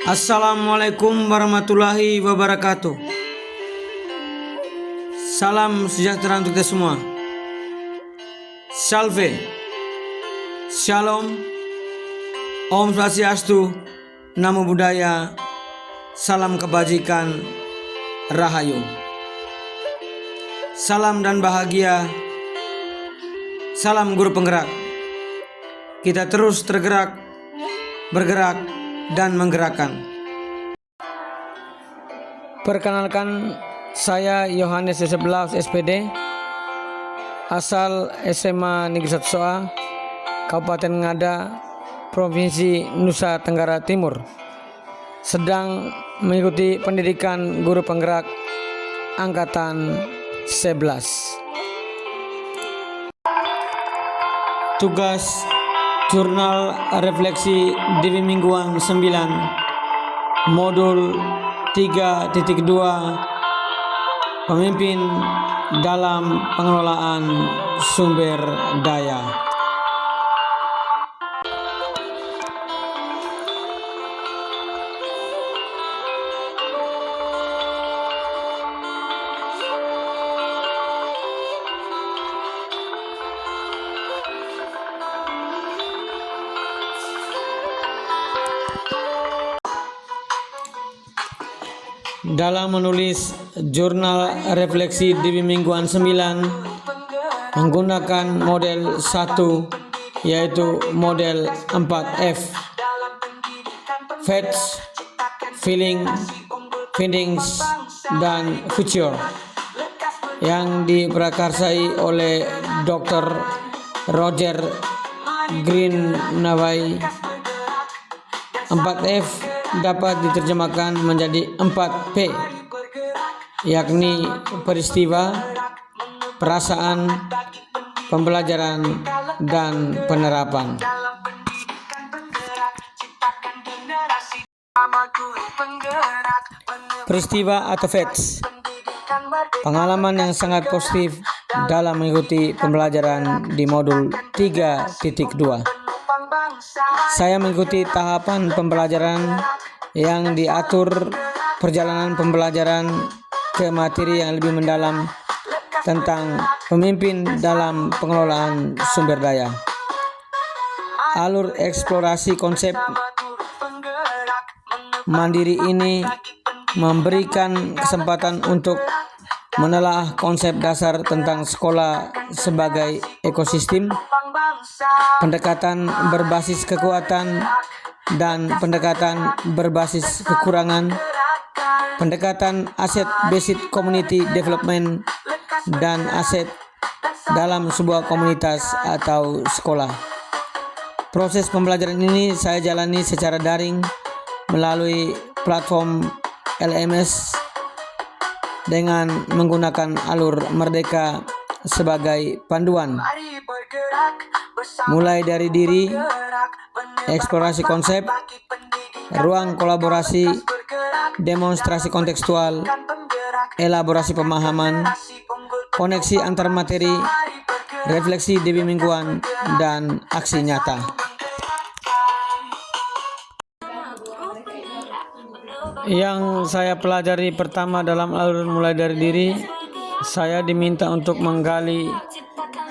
Assalamualaikum warahmatullahi wabarakatuh. Salam sejahtera untuk kita semua. Salve, Shalom, Om Swastiastu, Namo Buddhaya, Salam Kebajikan, Rahayu. Salam dan bahagia. Salam guru penggerak. Kita terus tergerak, bergerak, dan menggerakkan. Perkenalkan, saya Yohanes Yosef Laus SPD, asal SMA Negeri 1 Soa, Kabupaten Ngada, Provinsi Nusa Tenggara Timur, sedang mengikuti pendidikan guru penggerak Angkatan 11. Tugas Jurnal Refleksi Diri Mingguan 9 Modul 3.2 Pemimpin dalam Pengelolaan Sumber Daya. Dalam menulis jurnal refleksi diri mingguan 9 menggunakan model 1, yaitu model 4F, Facts, Feeling, Findings, dan Future, yang diprakarsai oleh Dr. Roger Greenaway. 4F dapat diterjemahkan menjadi 4P, yakni peristiwa, perasaan, pembelajaran, dan penerapan. Peristiwa atau facts, pengalaman yang sangat positif dalam mengikuti pembelajaran di modul 3.2. Saya mengikuti tahapan pembelajaran yang diatur perjalanan pembelajaran ke materi yang lebih mendalam tentang pemimpin dalam pengelolaan sumber daya. Alur eksplorasi konsep mandiri ini memberikan kesempatan untuk menelaah konsep dasar tentang sekolah sebagai ekosistem, pendekatan berbasis kekuatan dan pendekatan berbasis kekurangan, pendekatan asset-based community development, dan aset dalam sebuah komunitas atau sekolah. Proses pembelajaran ini saya jalani secara daring melalui platform LMS dengan menggunakan alur Merdeka sebagai panduan, mulai dari diri, eksplorasi konsep, ruang kolaborasi, demonstrasi kontekstual, elaborasi pemahaman, koneksi antar materi, refleksi diri mingguan, dan aksi nyata. Yang saya pelajari pertama dalam alur mulai dari diri, saya diminta untuk menggali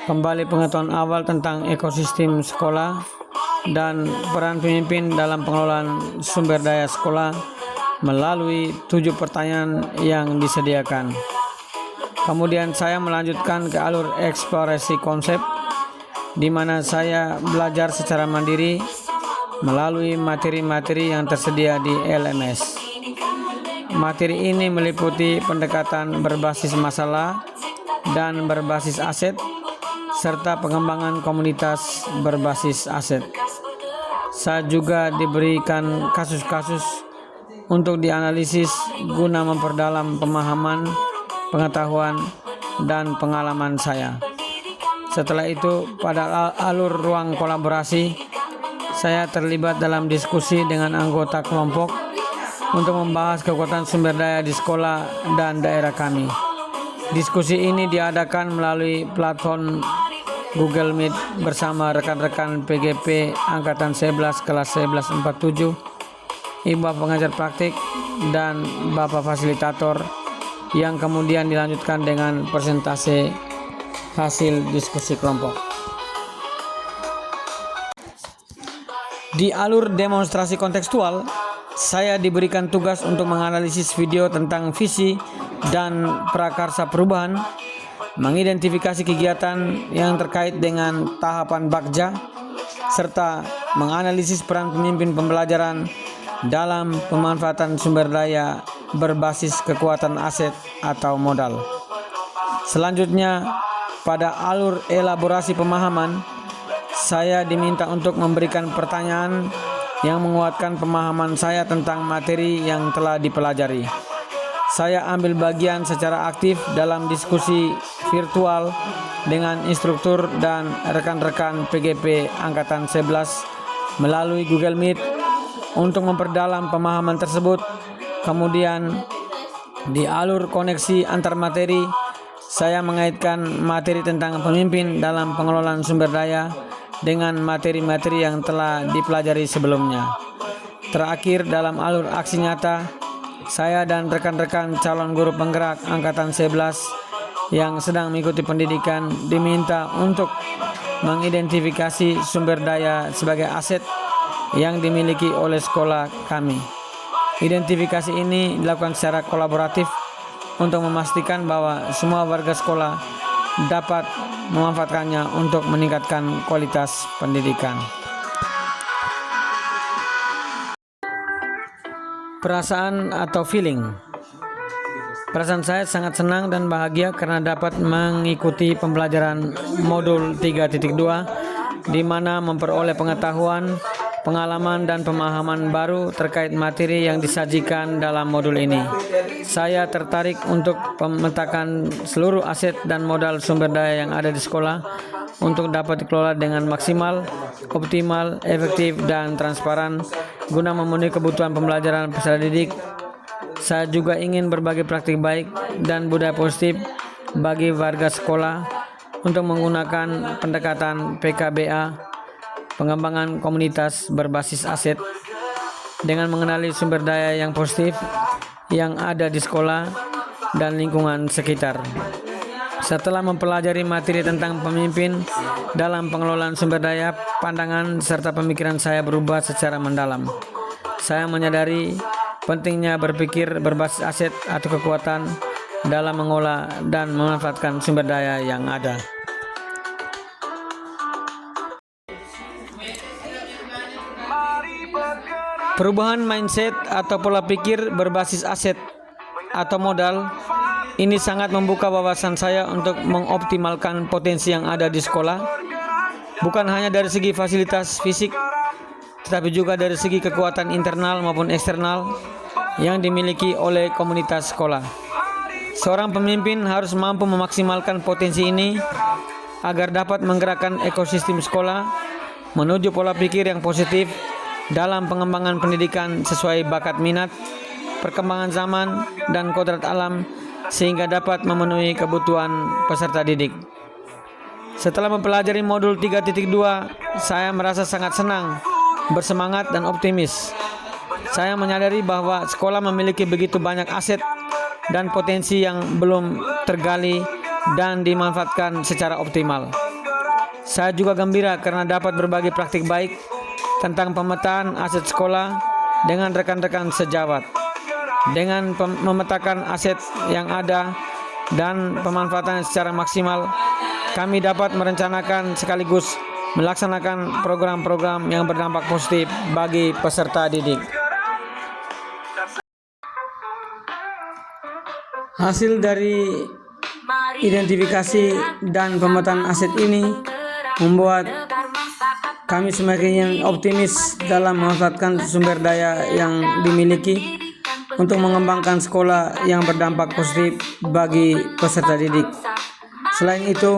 kembali pengetahuan awal tentang ekosistem sekolah dan peran pemimpin dalam pengelolaan sumber daya sekolah melalui 7 pertanyaan yang disediakan. Kemudian saya melanjutkan ke alur eksplorasi konsep, di mana saya belajar secara mandiri melalui materi-materi yang tersedia di LMS. Materi ini meliputi pendekatan berbasis masalah dan berbasis aset, serta pengembangan komunitas berbasis aset. Saya juga diberikan kasus-kasus untuk dianalisis guna memperdalam pemahaman, pengetahuan, dan pengalaman saya. Setelah itu, pada alur ruang kolaborasi, saya terlibat dalam diskusi dengan anggota kelompok untuk membahas kekuatan sumber daya di sekolah dan daerah kami. Diskusi ini diadakan melalui platform Google Meet bersama rekan-rekan PGP Angkatan 11 kelas 1147, Ibu pengajar praktik, dan Bapak fasilitator, yang kemudian dilanjutkan dengan presentasi hasil diskusi kelompok. Di alur demonstrasi kontekstual, saya diberikan tugas untuk menganalisis video tentang visi dan prakarsa perubahan, mengidentifikasi kegiatan yang terkait dengan tahapan Bagja, serta menganalisis peran pemimpin pembelajaran dalam pemanfaatan sumber daya berbasis kekuatan aset atau modal. Selanjutnya, pada alur elaborasi pemahaman, saya diminta untuk memberikan pertanyaan yang menguatkan pemahaman saya tentang materi yang telah dipelajari. Saya ambil bagian secara aktif dalam diskusi virtual dengan instruktur dan rekan-rekan PGP Angkatan 11 melalui Google Meet untuk memperdalam pemahaman tersebut. Kemudian, di alur koneksi antar materi, saya mengaitkan materi tentang pemimpin dalam pengelolaan sumber daya dengan materi-materi yang telah dipelajari sebelumnya. Terakhir, dalam alur aksi nyata, saya dan rekan-rekan calon guru penggerak Angkatan 11 yang sedang mengikuti pendidikan diminta untuk mengidentifikasi sumber daya sebagai aset yang dimiliki oleh sekolah kami. Identifikasi ini dilakukan secara kolaboratif untuk memastikan bahwa semua warga sekolah dapat memanfaatkannya untuk meningkatkan kualitas pendidikan. Perasaan atau feeling. Perasaan saya sangat senang dan bahagia karena dapat mengikuti pembelajaran modul 3.2 di mana memperoleh pengetahuan, pengalaman, dan pemahaman baru terkait materi yang disajikan dalam modul ini. Saya tertarik untuk memetakan seluruh aset dan modal sumber daya yang ada di sekolah untuk dapat dikelola dengan maksimal, optimal, efektif, dan transparan guna memenuhi kebutuhan pembelajaran peserta didik. Saya juga ingin berbagi praktik baik dan budaya positif bagi warga sekolah untuk menggunakan pendekatan PKBA, pengembangan komunitas berbasis aset, dengan mengenali sumber daya yang positif yang ada di sekolah dan lingkungan sekitar. Setelah mempelajari materi tentang pemimpin dalam pengelolaan sumber daya, pandangan serta pemikiran saya berubah secara mendalam. Saya menyadari pentingnya berpikir berbasis aset atau kekuatan dalam mengolah dan memanfaatkan sumber daya yang ada. Perubahan mindset atau pola pikir berbasis aset atau modal ini sangat membuka wawasan saya untuk mengoptimalkan potensi yang ada di sekolah, bukan hanya dari segi fasilitas fisik, tetapi juga dari segi kekuatan internal maupun eksternal yang dimiliki oleh komunitas sekolah. Seorang pemimpin harus mampu memaksimalkan potensi ini agar dapat menggerakkan ekosistem sekolah menuju pola pikir yang positif dalam pengembangan pendidikan sesuai bakat minat, perkembangan zaman, dan kodrat alam, sehingga dapat memenuhi kebutuhan peserta didik. Setelah mempelajari modul 3.2, saya merasa sangat senang, bersemangat, dan optimis. Saya menyadari bahwa sekolah memiliki begitu banyak aset dan potensi yang belum tergali dan dimanfaatkan secara optimal. Saya juga gembira karena dapat berbagi praktik baik tentang pemetaan aset sekolah dengan rekan-rekan sejawat. Dengan memetakan aset yang ada dan pemanfaatan secara maksimal, kami dapat merencanakan sekaligus melaksanakan program-program yang berdampak positif bagi peserta didik. Hasil dari identifikasi dan pemetaan aset ini membuat Kami semakin optimis dalam memanfaatkan sumber daya yang dimiliki untuk mengembangkan sekolah yang berdampak positif bagi peserta didik. Selain itu,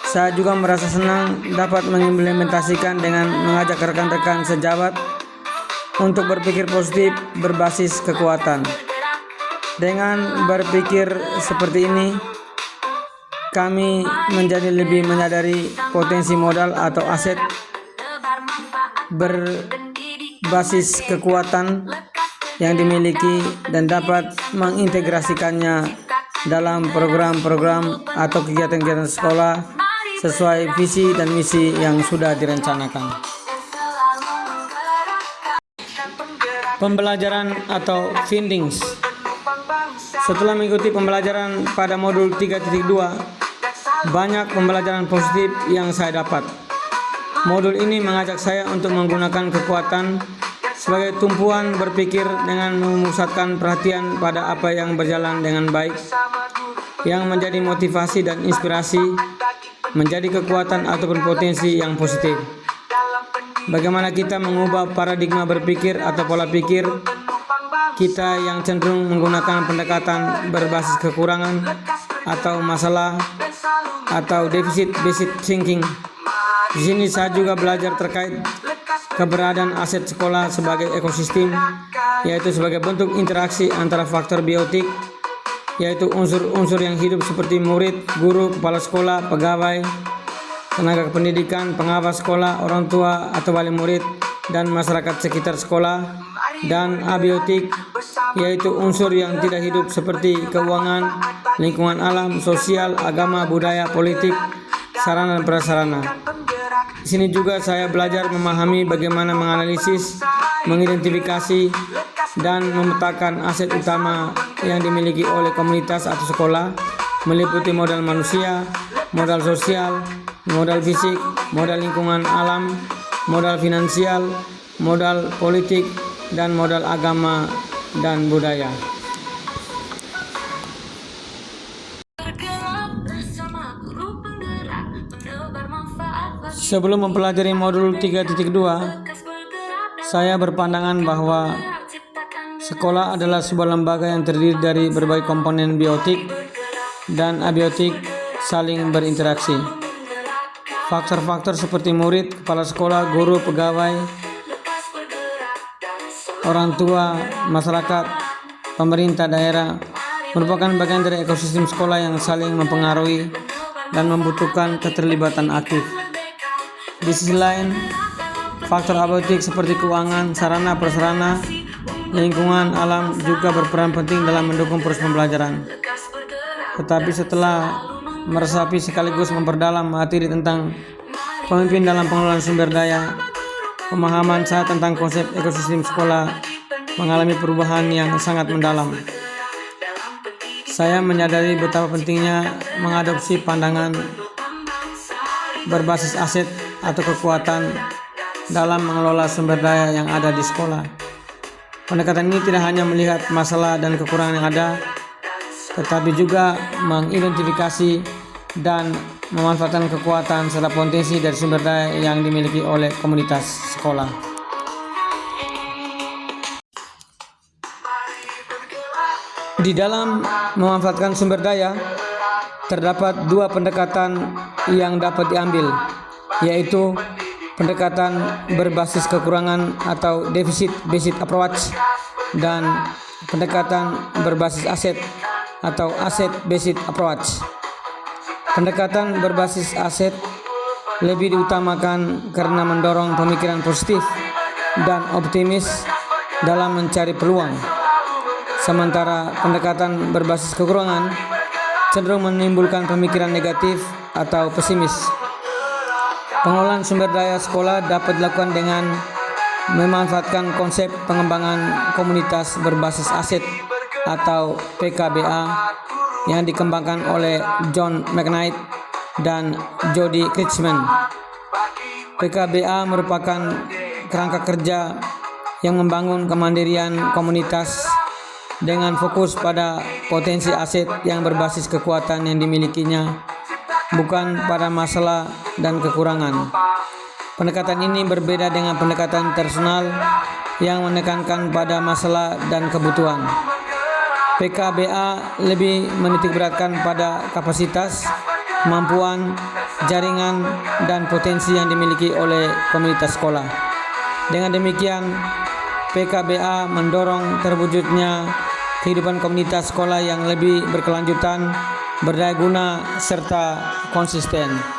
saya juga merasa senang dapat mengimplementasikan dengan mengajak rekan-rekan sejawat untuk berpikir positif berbasis kekuatan. Dengan berpikir seperti ini, kami menjadi lebih menyadari potensi modal atau aset berbasis kekuatan yang dimiliki dan dapat mengintegrasikannya dalam program-program atau kegiatan-kegiatan sekolah sesuai visi dan misi yang sudah direncanakan. Pembelajaran atau findings. Setelah mengikuti pembelajaran pada modul 3.2, banyak pembelajaran positif yang saya dapat. Modul ini mengajak saya untuk menggunakan kekuatan sebagai tumpuan berpikir dengan memusatkan perhatian pada apa yang berjalan dengan baik, yang menjadi motivasi dan inspirasi, menjadi kekuatan ataupun potensi yang positif. Bagaimana kita mengubah paradigma berpikir atau pola pikir kita yang cenderung menggunakan pendekatan berbasis kekurangan atau masalah atau deficit based thinking. Di sini saya juga belajar terkait keberadaan aset sekolah sebagai ekosistem, yaitu sebagai bentuk interaksi antara faktor biotik, yaitu unsur-unsur yang hidup seperti murid, guru, kepala sekolah, pegawai, tenaga kependidikan, pengawas sekolah, orang tua atau wali murid, dan masyarakat sekitar sekolah, dan abiotik, yaitu unsur yang tidak hidup seperti keuangan, lingkungan alam, sosial, agama, budaya, politik, sarana dan prasarana. Di sini juga saya belajar memahami bagaimana menganalisis, mengidentifikasi, dan memetakan aset utama yang dimiliki oleh komunitas atau sekolah, meliputi modal manusia, modal sosial, modal fisik, modal lingkungan alam, modal finansial, modal politik, dan modal agama dan budaya. Sebelum mempelajari modul 3.2, saya berpandangan bahwa sekolah adalah sebuah lembaga yang terdiri dari berbagai komponen biotik dan abiotik saling berinteraksi. Faktor-faktor seperti murid, kepala sekolah, guru, pegawai, orang tua, masyarakat, pemerintah daerah merupakan bagian dari ekosistem sekolah yang saling mempengaruhi dan membutuhkan keterlibatan aktif. Di sisi lain, faktor abiotik seperti keuangan, sarana prasarana, lingkungan alam juga berperan penting dalam mendukung proses pembelajaran. Tetapi setelah meresapi sekaligus memperdalam materi tentang pemimpin dalam pengelolaan sumber daya, pemahaman saya tentang konsep ekosistem sekolah mengalami perubahan yang sangat mendalam. Saya menyadari betapa pentingnya mengadopsi pandangan berbasis aset atau kekuatan dalam mengelola sumber daya yang ada di sekolah. Pendekatan ini tidak hanya melihat masalah dan kekurangan yang ada, tetapi juga mengidentifikasi dan memanfaatkan kekuatan serta potensi dari sumber daya yang dimiliki oleh komunitas sekolah. Di dalam memanfaatkan sumber daya, terdapat dua pendekatan yang dapat diambil, yaitu pendekatan berbasis kekurangan atau deficit based approach dan pendekatan berbasis aset atau asset based approach. Pendekatan berbasis aset lebih diutamakan karena mendorong pemikiran positif dan optimis dalam mencari peluang, sementara pendekatan berbasis kekurangan cenderung menimbulkan pemikiran negatif atau pesimis. Pengelolaan sumber daya sekolah dapat dilakukan dengan memanfaatkan konsep pengembangan komunitas berbasis aset atau PKBA yang dikembangkan oleh John McKnight dan Jody Kritzman. PKBA merupakan kerangka kerja yang membangun kemandirian komunitas dengan fokus pada potensi aset yang berbasis kekuatan yang dimilikinya, bukan pada masalah dan kekurangan. Pendekatan ini berbeda dengan pendekatan personal yang menekankan pada masalah dan kebutuhan. PKBA lebih menitikberatkan pada kapasitas, kemampuan, jaringan, dan potensi yang dimiliki oleh komunitas sekolah. Dengan demikian, PKBA mendorong terwujudnya kehidupan komunitas sekolah yang lebih berkelanjutan, berdaya guna, serta konsisten.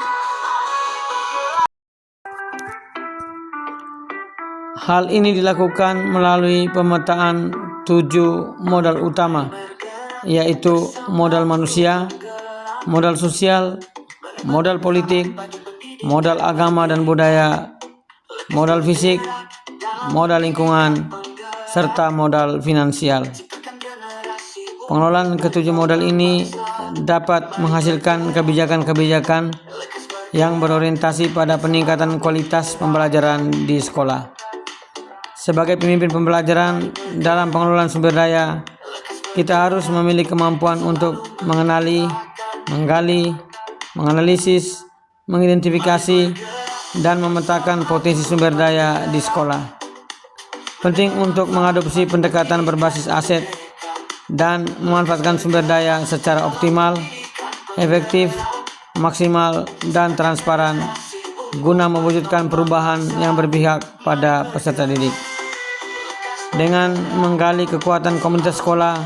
Hal ini dilakukan melalui pemetaan 7 modal utama, yaitu modal manusia, modal sosial, modal politik, modal agama dan budaya, modal fisik, modal lingkungan, serta modal finansial. Pengelolaan ketujuh modal ini dapat menghasilkan kebijakan-kebijakan yang berorientasi pada peningkatan kualitas pembelajaran di sekolah. Sebagai pemimpin pembelajaran dalam pengelolaan sumber daya, kita harus memiliki kemampuan untuk mengenali, menggali, menganalisis, mengidentifikasi, dan memetakan potensi sumber daya di sekolah. Penting untuk mengadopsi pendekatan berbasis aset dan memanfaatkan sumber daya secara optimal, efektif, maksimal, dan transparan guna mewujudkan perubahan yang berpihak pada peserta didik. Dengan menggali kekuatan komunitas sekolah,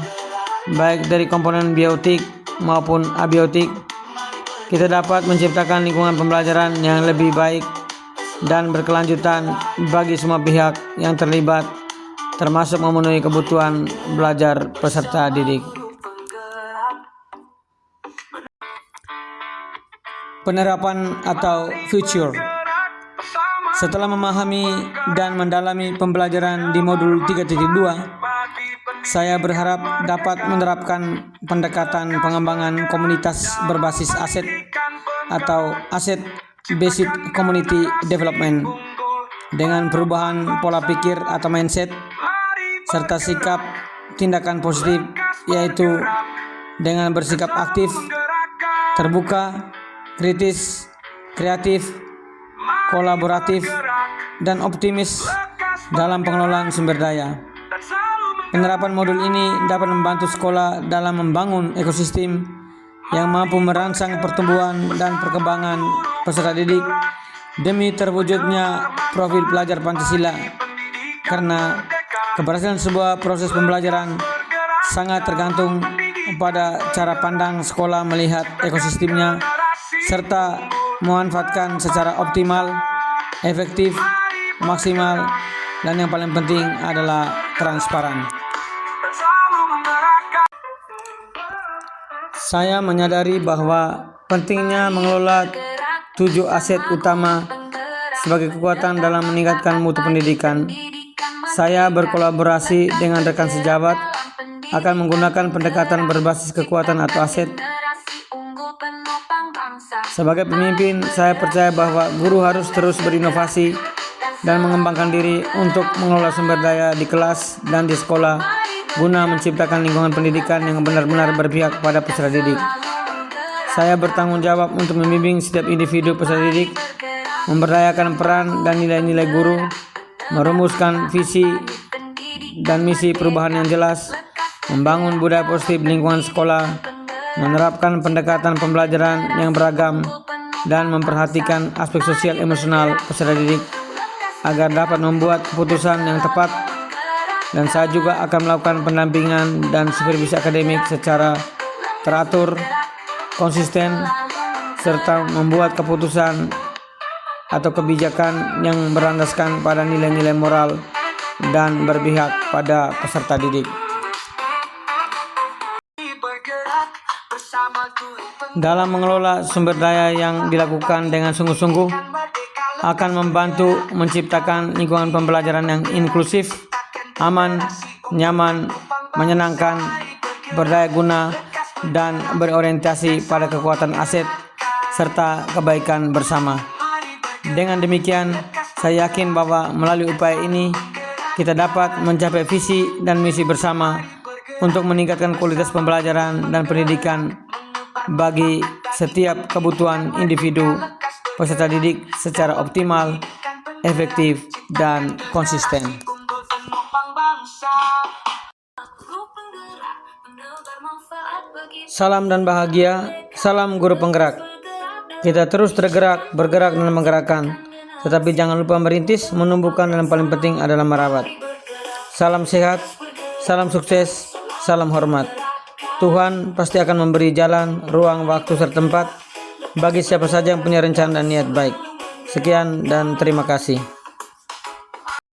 baik dari komponen biotik maupun abiotik, kita dapat menciptakan lingkungan pembelajaran yang lebih baik dan berkelanjutan bagi semua pihak yang terlibat, termasuk memenuhi kebutuhan belajar peserta didik. Penerapan atau future. Setelah memahami dan mendalami pembelajaran di modul 3.2, saya berharap dapat menerapkan pendekatan pengembangan komunitas berbasis aset atau Asset Based Community Development dengan perubahan pola pikir atau mindset serta sikap tindakan positif, yaitu dengan bersikap aktif, terbuka, kritis, kreatif, kolaboratif, dan optimis dalam pengelolaan sumber daya. Penerapan modul ini dapat membantu sekolah dalam membangun ekosistem yang mampu merangsang pertumbuhan dan perkembangan peserta didik demi terwujudnya profil pelajar Pancasila, karena keberhasilan sebuah proses pembelajaran sangat tergantung pada cara pandang sekolah melihat ekosistemnya serta memanfaatkan secara optimal, efektif, maksimal, dan yang paling penting adalah transparan. Saya menyadari bahwa pentingnya mengelola 7 aset utama sebagai kekuatan dalam meningkatkan mutu pendidikan. Saya berkolaborasi dengan rekan sejawat akan menggunakan pendekatan berbasis kekuatan atau aset. Sebagai pemimpin, saya percaya bahwa guru harus terus berinovasi dan mengembangkan diri untuk mengelola sumber daya di kelas dan di sekolah guna menciptakan lingkungan pendidikan yang benar-benar berpihak pada peserta didik. Saya bertanggung jawab untuk membimbing setiap individu peserta didik, memberdayakan peran dan nilai-nilai guru, merumuskan visi dan misi perubahan yang jelas, membangun budaya positif di lingkungan sekolah, menerapkan pendekatan pembelajaran yang beragam, dan memperhatikan aspek sosial emosional peserta didik agar dapat membuat keputusan yang tepat. Dan saya juga akan melakukan pendampingan dan supervisi akademik secara teratur, konsisten, serta membuat keputusan atau kebijakan yang berlandaskan pada nilai-nilai moral dan berpihak pada peserta didik. Dalam mengelola sumber daya yang dilakukan dengan sungguh-sungguh akan membantu menciptakan lingkungan pembelajaran yang inklusif, aman, nyaman, menyenangkan, berdaya guna, dan berorientasi pada kekuatan aset serta kebaikan bersama. Dengan demikian, saya yakin bahwa melalui upaya ini kita dapat mencapai visi dan misi bersama untuk meningkatkan kualitas pembelajaran dan pendidikan bagi setiap kebutuhan individu peserta didik secara optimal, efektif, dan konsisten. Salam dan bahagia, salam guru penggerak. Kita terus bergerak dan menggerakkan, tetapi jangan lupa merintis, menumbuhkan, dan yang paling penting adalah merawat. Salam sehat, salam sukses, salam hormat. Tuhan pasti akan memberi jalan, ruang, waktu, serta tempat bagi siapa saja yang punya rencana dan niat baik. Sekian dan terima kasih.